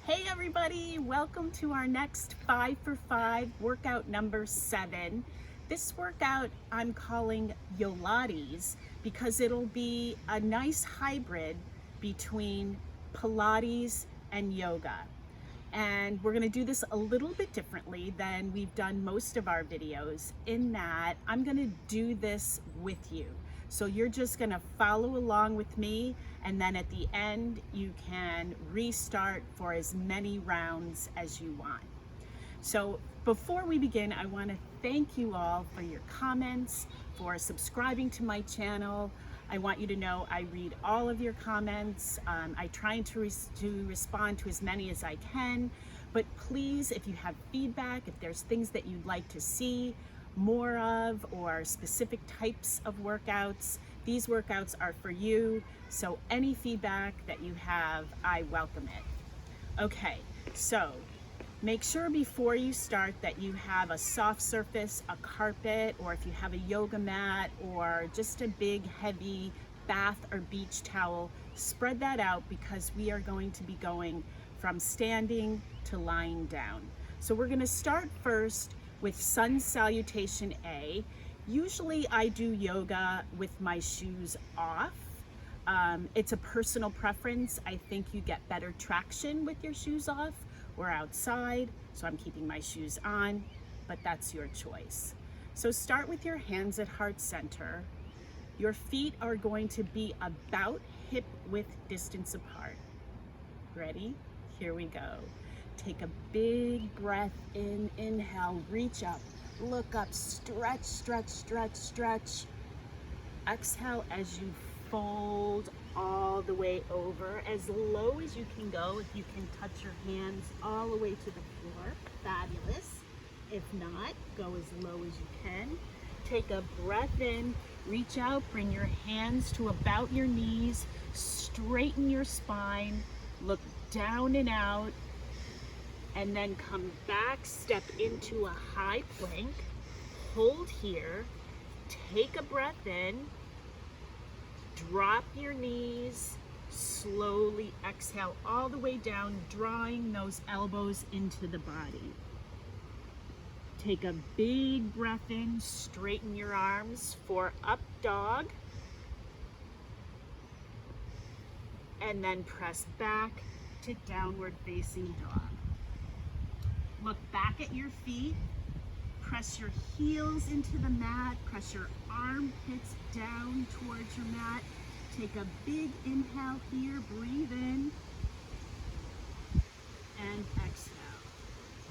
Hey everybody, welcome to our next 5 for 5 workout number 7. This workout I'm calling Pilates because it'll be a nice hybrid between Pilates and yoga. And we're gonna do this a little bit differently than we've done most of our videos in that I'm gonna do this with you. So you're just gonna follow along with me, and then at the end you can restart for as many rounds as you want. So before we begin, I want to thank you all for your comments, for subscribing to my channel. I want you to know I read all of your comments. I try to respond to as many as I can, but please, if you have feedback, if there's things that you'd like to see more of or specific types of workouts, these workouts are for you. So any feedback that you have, I welcome it. Okay, so make sure before you start that you have a soft surface, a carpet, or if you have a yoga mat or just a big heavy bath or beach towel, spread that out because we are going to be going from standing to lying down. So we're going to start first with Sun Salutation A. Usually I do yoga with my shoes off. It's a personal preference. I think you get better traction with your shoes off or outside, so I'm keeping my shoes on, but that's your choice. So start with your hands at heart center. Your feet are going to be about hip width distance apart. Ready? Here we go. Take a big breath in, inhale, reach up, look up, stretch, stretch, stretch, stretch. Exhale as you fold all the way over, as low as you can go. If you can touch your hands all the way to the floor, fabulous. If not, go as low as you can. Take a breath in, reach out, bring your hands to about your knees, straighten your spine, look down and out, and then come back, step into a high plank, hold here, take a breath in, drop your knees, slowly exhale all the way down, drawing those elbows into the body. Take a big breath in, straighten your arms for up dog, and then press back to downward facing dog. Look back at your feet, press your heels into the mat, press your armpits down towards your mat. Take a big inhale here, breathe in, and exhale.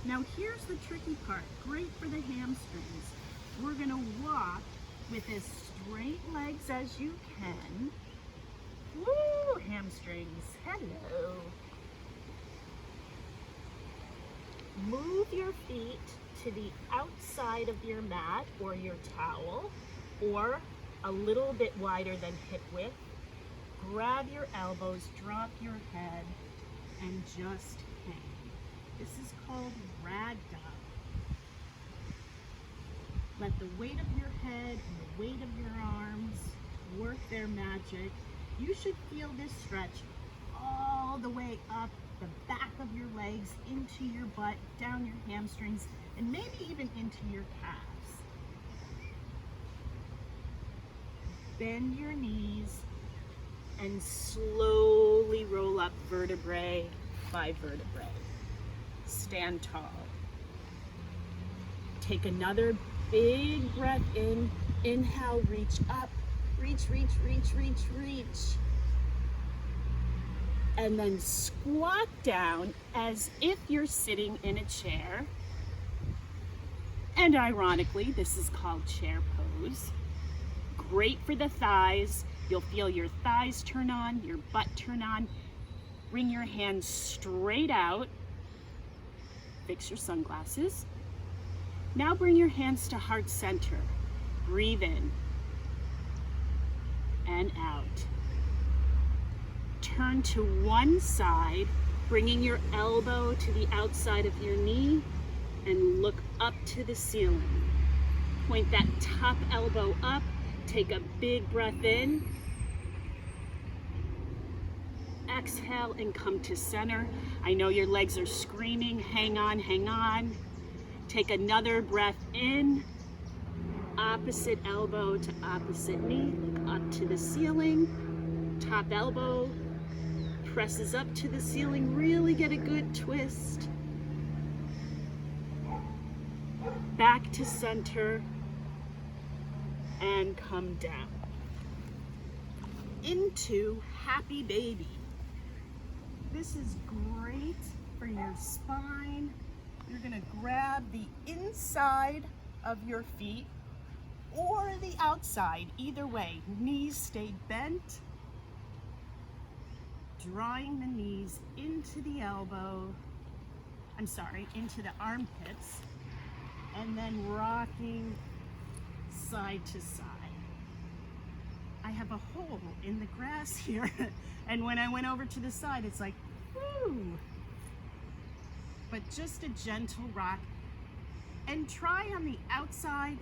Now here's the tricky part, great for the hamstrings. We're gonna walk with as straight legs as you can. Woo, hamstrings, hello. Move your feet to the outside of your mat or your towel, or a little bit wider than hip width. Grab your elbows, drop your head, and just hang. This is called ragdoll. Let the weight of your head and the weight of your arms work their magic. You should feel this stretch all the way up the back of your legs, into your butt, down your hamstrings, and maybe even into your calves. Bend your knees and slowly roll up vertebrae by vertebrae. Stand tall. Take another big breath in. Inhale, reach up. Reach, reach, reach, reach, reach. And then squat down as if you're sitting in a chair. And ironically, this is called chair pose. Great for the thighs. You'll feel your thighs turn on, your butt turn on. Bring your hands straight out. Fix your sunglasses. Now bring your hands to heart center. Breathe in and out. Turn to one side, bringing your elbow to the outside of your knee and look up to the ceiling. Point that top elbow up, take a big breath in, Exhale and come to center. I know your legs are screaming. Hang on, hang on. Take another breath in. Opposite elbow to opposite knee. Look up to the ceiling. Top elbow presses up to the ceiling. Really get a good twist. Back to center. And come down. Into happy baby. This is great for your spine. You're gonna grab the inside of your feet or the outside, either way. Knees stay bent. Drawing the knees into the into the armpits, and then rocking side to side. I have a hole in the grass here, and when I went over to the side, it's like, whoo! But just a gentle rock, and try on the outside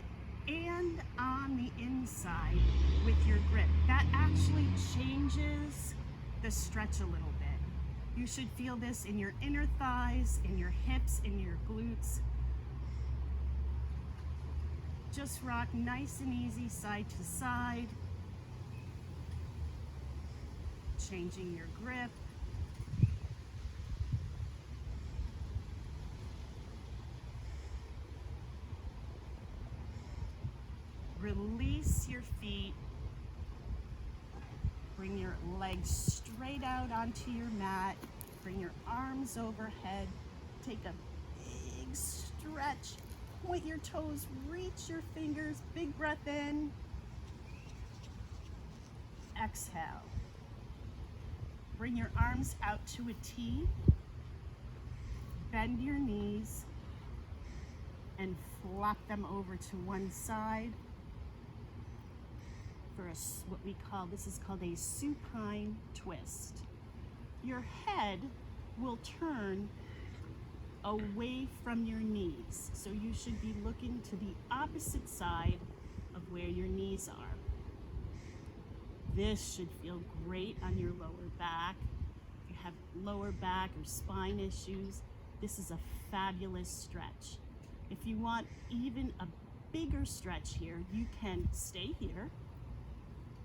and on the inside with your grip. That actually changes the stretch a little bit. You should feel this in your inner thighs, in your hips, in your glutes. Just rock nice and easy side to side. Changing your grip. Release your feet. Bring your legs straight out onto your mat. Bring your arms overhead. Take a big stretch. Point your toes, reach your fingers. Big breath in. Exhale. Bring your arms out to a T. Bend your knees and flop them over to one side for what we call, this is called a supine twist. Your head will turn away from your knees, so you should be looking to the opposite side of where your knees are. This should feel great on your lower back. If you have lower back or spine issues, this is a fabulous stretch. If you want even a bigger stretch here, you can stay here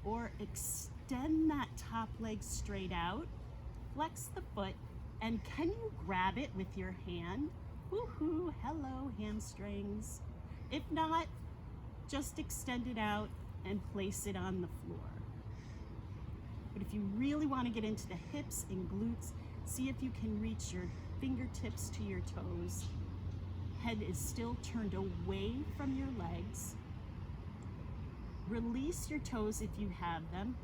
or extend that top leg straight out, flex the foot, and can you grab it with your hand? Woohoo, hello hamstrings. If not, just extend it out and place it on the floor. But if you really want to get into the hips and glutes, see if you can reach your fingertips to your toes. Head is still turned away from your legs. Release your toes if you have them.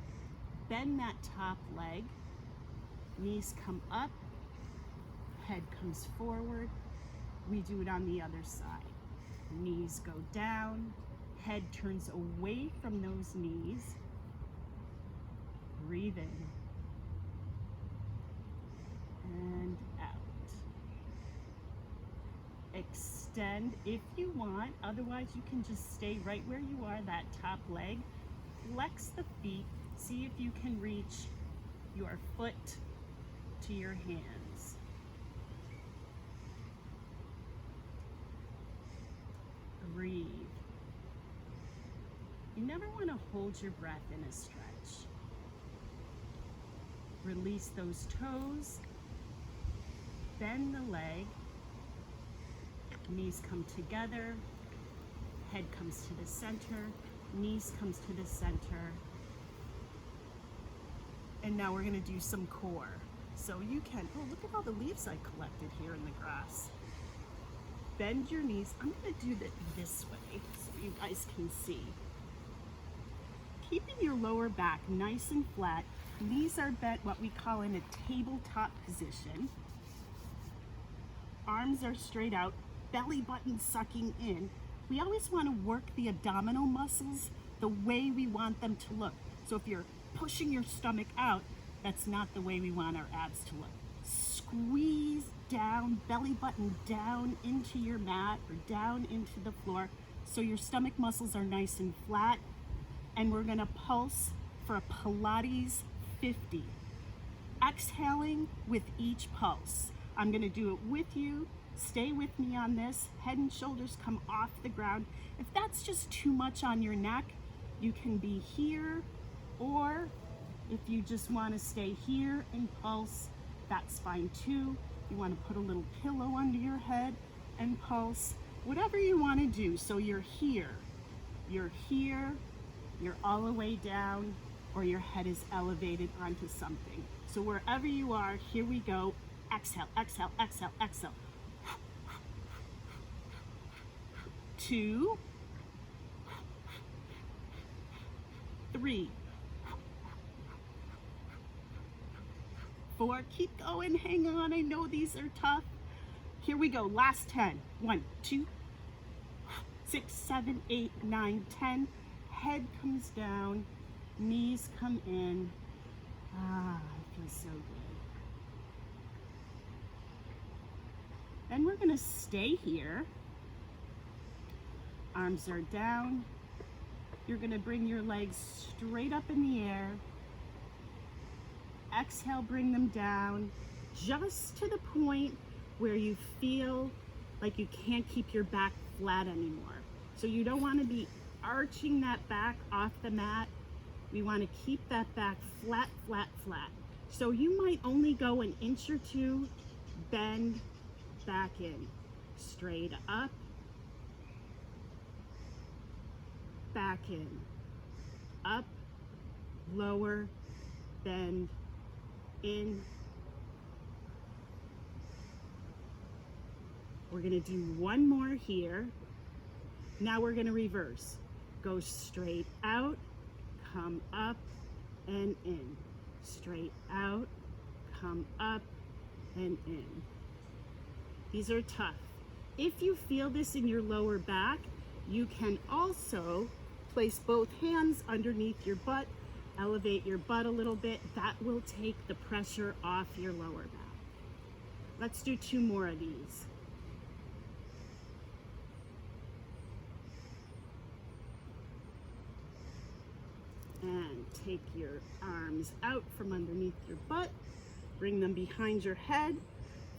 Bend that top leg. Knees come up. Head comes forward. We do it on the other side. Knees go down. Head turns away from those knees. Breathe in and out. Extend if you want, otherwise you can just stay right where you are, that top leg. Flex the feet, see if you can reach your foot to your hands. Breathe. You never want to hold your breath in a stretch. Release those toes, bend the leg, knees come together, head comes to the center, knees comes to the center. And now we're gonna do some core. So you can, oh, look at all the leaves I collected here in the grass. Bend your knees. I'm gonna do that this way so you guys can see. Keeping your lower back nice and flat. Knees are bent, what we call in a tabletop position. Arms are straight out, belly button sucking in. We always want to work the abdominal muscles the way we want them to look. So if you're pushing your stomach out, that's not the way we want our abs to look. Squeeze down, belly button down into your mat or down into the floor so your stomach muscles are nice and flat. And we're gonna pulse for a Pilates 50. exhaling with each pulse. I'm going to do it with you. Stay with me on this. Head and shoulders come off the ground. If that's just too much on your neck, you can be here, or if you just want to stay here and pulse, that's fine too. You want to put a little pillow under your head and pulse, whatever you want to do. So you're here, you're all the way down, or your head is elevated onto something. So wherever you are, here we go. Exhale, exhale, exhale, exhale. 2, 3, 4, keep going, hang on, I know these are tough. Here we go, last 10. 1, 2, 6, 7, 8, 9, 10. Head comes down, knees come in. Ah, it feels so good. Then we're gonna stay here. Arms are down. You're gonna bring your legs straight up in the air. Exhale, bring them down, just to the point where you feel like you can't keep your back flat anymore. So you don't wanna be arching that back off the mat. We wanna keep that back flat, flat, flat. So you might only go an inch or two, bend, back in, straight up, back in, up, lower, bend, in. We're gonna do one more here. Now we're gonna reverse. Go straight out, come up and in. Straight out, come up and in. These are tough. If you feel this in your lower back, you can also place both hands underneath your butt, elevate your butt a little bit. That will take the pressure off your lower back. Let's do 2 more of these. And take your arms out from underneath your butt, bring them behind your head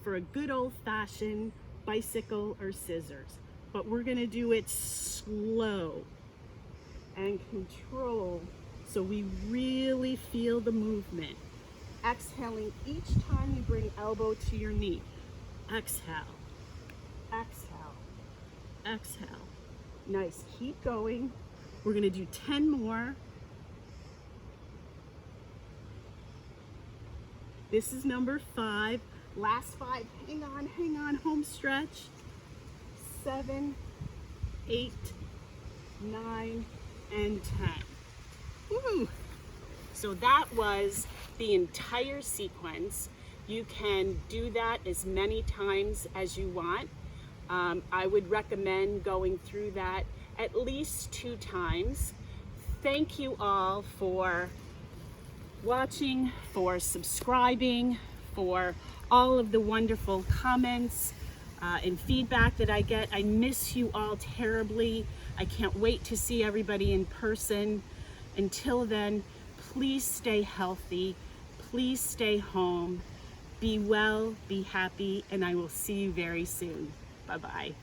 for a good old-fashioned bicycle or scissors. But we're gonna do it slow and controlled so we really feel the movement. Exhaling each time you bring elbow to your knee. Exhale, exhale, exhale. Nice, keep going. We're gonna do 10 more. This is number 5. Last 5, hang on, home stretch. 7, 8, 9, and 10. Woo! So that was the entire sequence. You can do that as many times as you want. I would recommend going through that at least 2 times. Thank you all for watching, for subscribing, for all of the wonderful comments and feedback that I get. I miss you all terribly. I can't wait to see everybody in person. Until then, please stay healthy. Please stay home. Be well, be happy, and I will see you very soon. Bye-bye.